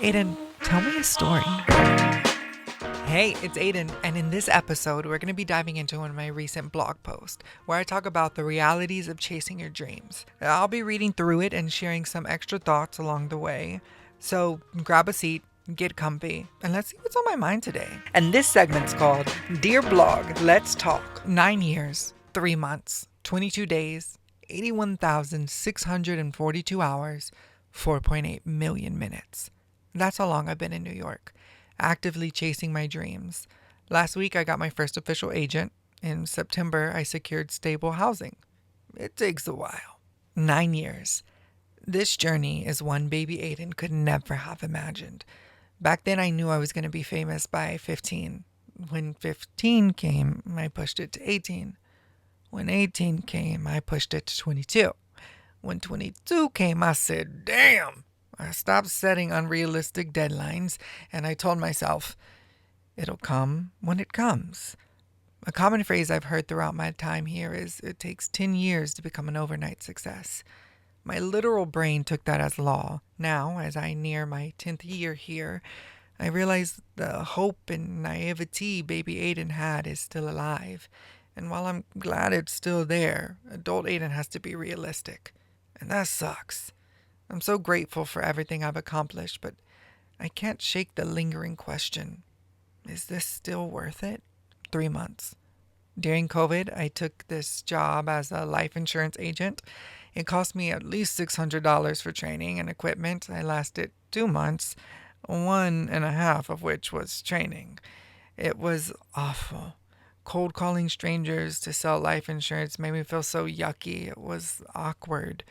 Aidan, tell me a story. Hey, it's Aidan, and in this episode, we're going to be diving into one of my recent blog posts where I talk about the realities of chasing your dreams. I'll be reading through it and sharing some extra thoughts along the way. So grab a seat, get comfy, and let's see what's on my mind today. And this segment's called Dear Blog, Let's Talk. 9 years, 3 months, 22 days, 81,642 hours, 4.8 million minutes. That's how long I've been in New York, actively chasing my dreams. Last week, I got my first official agent. In September, I secured stable housing. It takes a while. 9 years. This journey is one baby Aidan could never have imagined. Back then, I knew I was going to be famous by 15. When 15 came, I pushed it to 18. When 18 came, I pushed it to 22. When 22 came, I said, damn! I stopped setting unrealistic deadlines, and I told myself, it'll come when it comes. A common phrase I've heard throughout my time here is, it takes 10 years to become an overnight success. My literal brain took that as law. Now, as I near my 10th year here, I realize the hope and naivety baby Aidan had is still alive. And while I'm glad it's still there, adult Aidan has to be realistic. And that sucks. I'm so grateful for everything I've accomplished, but I can't shake the lingering question. Is this still worth it? 3 months. During COVID, I took this job as a life insurance agent. It cost me at least $600 for training and equipment. I lasted 2 months, 1.5 of which was training. It was awful. Cold calling strangers to sell life insurance made me feel so yucky. It was awkward.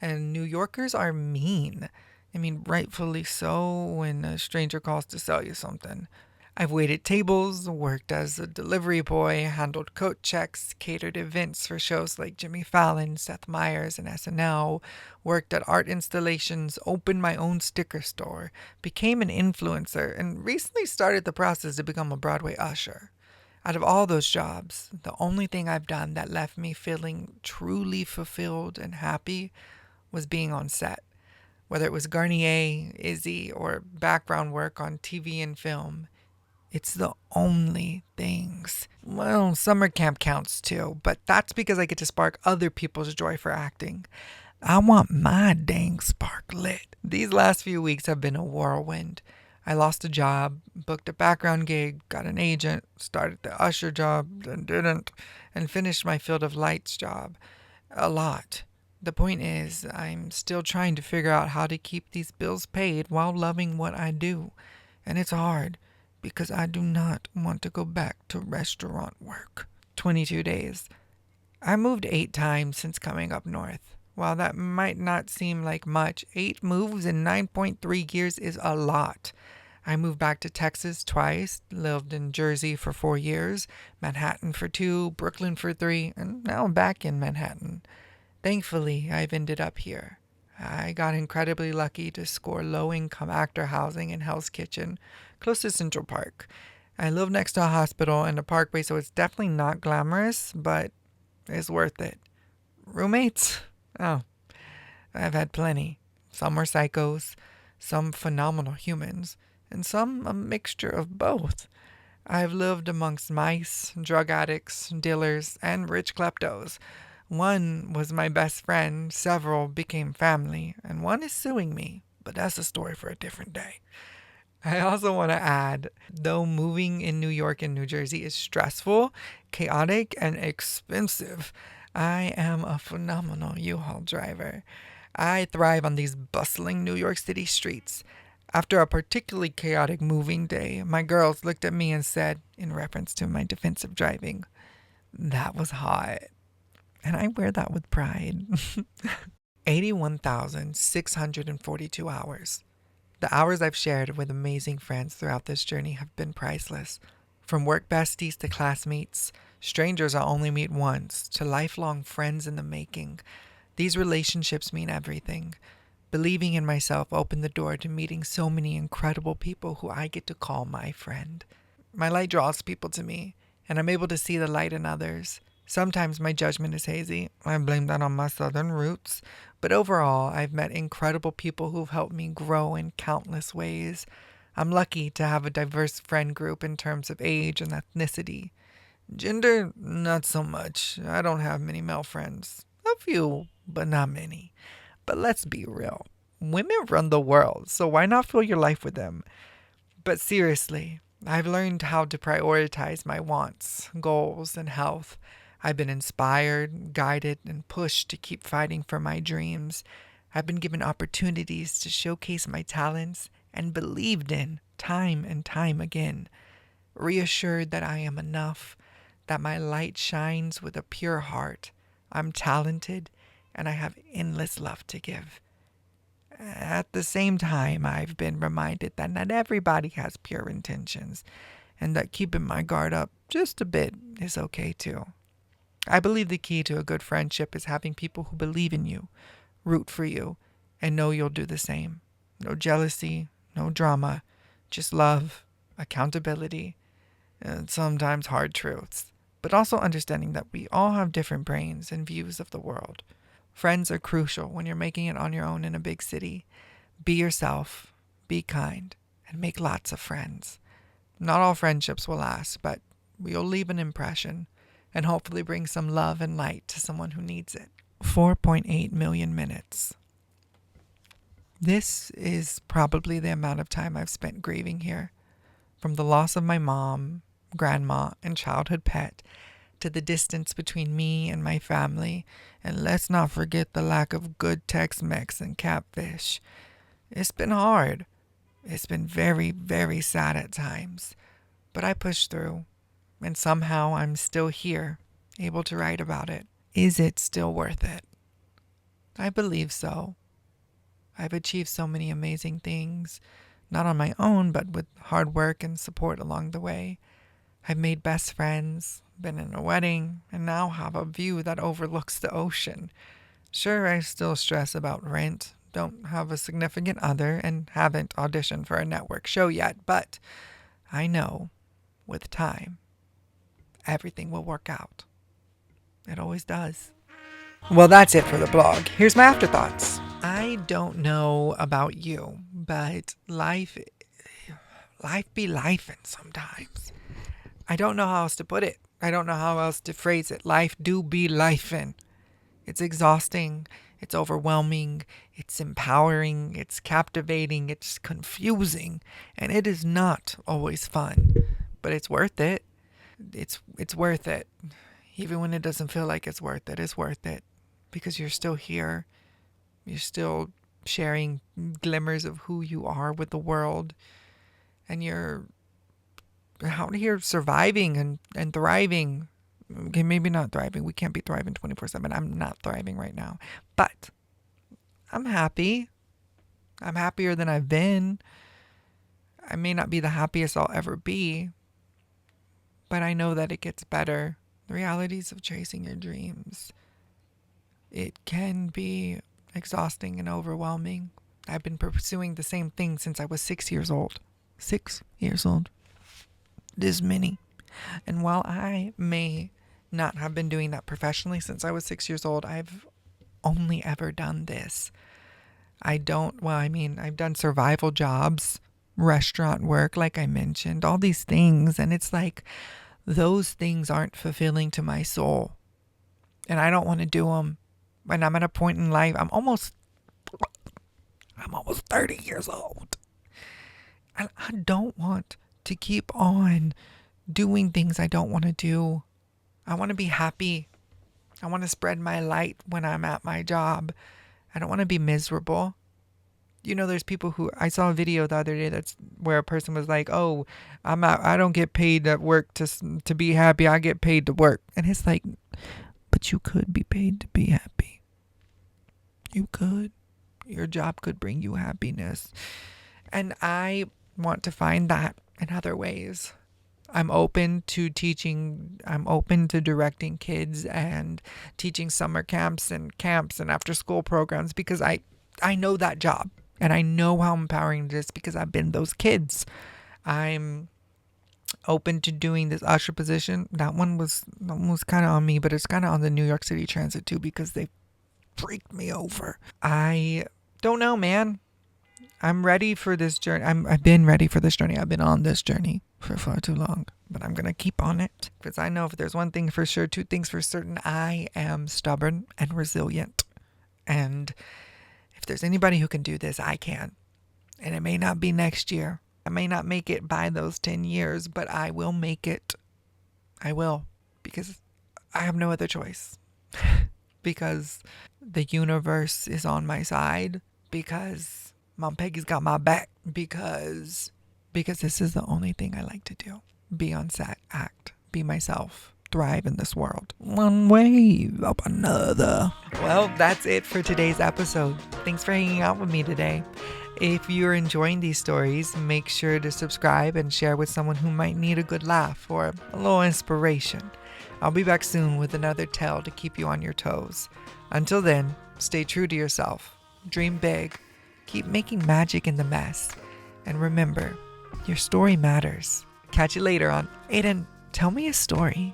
And New Yorkers are mean. I mean, rightfully so when a stranger calls to sell you something. I've waited tables, worked as a delivery boy, handled coat checks, catered events for shows like Jimmy Fallon, Seth Meyers, and SNL, worked at art installations, opened my own sticker store, became an influencer, and recently started the process to become a Broadway usher. Out of all those jobs, the only thing I've done that left me feeling truly fulfilled and happy was being on set. Whether it was Garnier, Izzy, or background work on TV and film, it's the only things. Well, summer camp counts too, but that's because I get to spark other people's joy for acting. I want my dang spark lit. These last few weeks have been a whirlwind. I lost a job, booked a background gig, got an agent, started the usher job, then didn't, and finished my Field of Lights job. A lot. The point is, I'm still trying to figure out how to keep these bills paid while loving what I do. And it's hard, because I do not want to go back to restaurant work. 22 days. I moved 8 times since coming up north. While that might not seem like much, 8 moves in 9.3 years is a lot. I moved back to Texas twice, lived in Jersey for 4 years, Manhattan for 2, Brooklyn for 3, and now I'm back in Manhattan. Thankfully, I've ended up here. I got incredibly lucky to score low-income actor housing in Hell's Kitchen, close to Central Park. I live next to a hospital and a parkway, so it's definitely not glamorous, but it's worth it. Roommates? Oh, I've had plenty. Some were psychos, some phenomenal humans, and some a mixture of both. I've lived amongst mice, drug addicts, dealers, and rich kleptos. One was my best friend, several became family, and one is suing me, but that's a story for a different day. I also want to add, though moving in New York and New Jersey is stressful, chaotic, and expensive, I am a phenomenal U-Haul driver. I thrive on these bustling New York City streets. After a particularly chaotic moving day, my girls looked at me and said, in reference to my defensive driving, "That was hot." And I wear that with pride. 81,642 hours. The hours I've shared with amazing friends throughout this journey have been priceless. From work besties to classmates, strangers I only meet once, to lifelong friends in the making. These relationships mean everything. Believing in myself opened the door to meeting so many incredible people who I get to call my friend. My light draws people to me, and I'm able to see the light in others. Sometimes my judgment is hazy. I blame that on my southern roots. But overall, I've met incredible people who've helped me grow in countless ways. I'm lucky to have a diverse friend group in terms of age and ethnicity. Gender, not so much. I don't have many male friends. A few, but not many. But let's be real. Women run the world, so why not fill your life with them? But seriously, I've learned how to prioritize my wants, goals, and health. I've been inspired, guided, and pushed to keep fighting for my dreams. I've been given opportunities to showcase my talents and believed in time and time again. Reassured that I am enough, that my light shines with a pure heart. I'm talented, and I have endless love to give. At the same time, I've been reminded that not everybody has pure intentions, and that keeping my guard up just a bit is okay too. I believe the key to a good friendship is having people who believe in you, root for you, and know you'll do the same. No jealousy, no drama, just love, accountability, and sometimes hard truths, but also understanding that we all have different brains and views of the world. Friends are crucial when you're making it on your own in a big city. Be yourself, be kind, and make lots of friends. Not all friendships will last, but you'll leave an impression and hopefully bring some love and light to someone who needs it. 4.8 million minutes. This is probably the amount of time I've spent grieving here. From the loss of my mom, grandma, and childhood pet, to the distance between me and my family, and let's not forget the lack of good Tex-Mex and catfish. It's been hard. It's been very, very sad at times, but I pushed through, and somehow I'm still here, able to write about it. Is it still worth it? I believe so. I've achieved so many amazing things, not on my own, but with hard work and support along the way. I've made best friends, been in a wedding, and now have a view that overlooks the ocean. Sure, I still stress about rent, don't have a significant other, and haven't auditioned for a network show yet, but I know, with time, everything will work out. It always does. Well, that's it for the blog. Here's my afterthoughts. I don't know about you, but life be lifing sometimes. I don't know how else to put it. I don't know how else to phrase it. Life do be lifing. It's exhausting. It's overwhelming. It's empowering. It's captivating. It's confusing. And it is not always fun. But it's worth it. It's worth it. Even when it doesn't feel like it's worth it. Because you're still here. You're still sharing glimmers of who you are with the world. And you're out here surviving and thriving. Okay, maybe not thriving. We can't be thriving 24/7. I'm not thriving right now. But I'm happy. I'm happier than I've been. I may not be the happiest I'll ever be, but I know that it gets better. The realities of chasing your dreams. It can be exhausting and overwhelming. I've been pursuing the same thing since I was 6 years old. 6 years old. This many. And while I may not have been doing that professionally since I was 6 years old, I've only ever done this. I've done survival jobs, restaurant work, like I mentioned, all these things. And it's like, those things aren't fulfilling to my soul. And I don't want to do them. And I'm at a point in life, I'm almost 30 years old. And I don't want to keep on doing things I don't want to do. I want to be happy. I want to spread my light when I'm at my job. I don't want to be miserable. You know, there's people who, I saw a video the other day that's where a person was like, "Oh, I don't get paid at work to be happy. I get paid to work." And it's like, but you could be paid to be happy. You could. Your job could bring you happiness. And I want to find that in other ways. I'm open to teaching. I'm open to directing kids and teaching summer camps and after school programs because I know that job and I know how empowering it is because I've been those kids. I'm open to doing this usher position. That one was kind of on me, but it's kind of on the New York City Transit too, because they freaked me over. I don't know, man. I'm ready for this journey. I've been ready for this journey. I've been on this journey for far too long, but I'm going to keep on it, because I know if there's one thing for sure, two things for certain, I am stubborn and resilient. And if there's anybody who can do this, I can. And it may not be next year. I may not make it by those 10 years, but I will make it. I will, because I have no other choice. Because the universe is on my side. Because Mom Peggy's got my back. Because this is the only thing I like to do. Be on set, act, be myself, thrive in this world. One wave up another. Well, that's it for today's episode. Thanks for hanging out with me today. If you're enjoying these stories, make sure to subscribe and share with someone who might need a good laugh or a little inspiration. I'll be back soon with another tale to keep you on your toes. Until then, stay true to yourself. Dream big. Keep making magic in the mess. And remember, your story matters. Catch you later on Aidan, Tell Me a Story.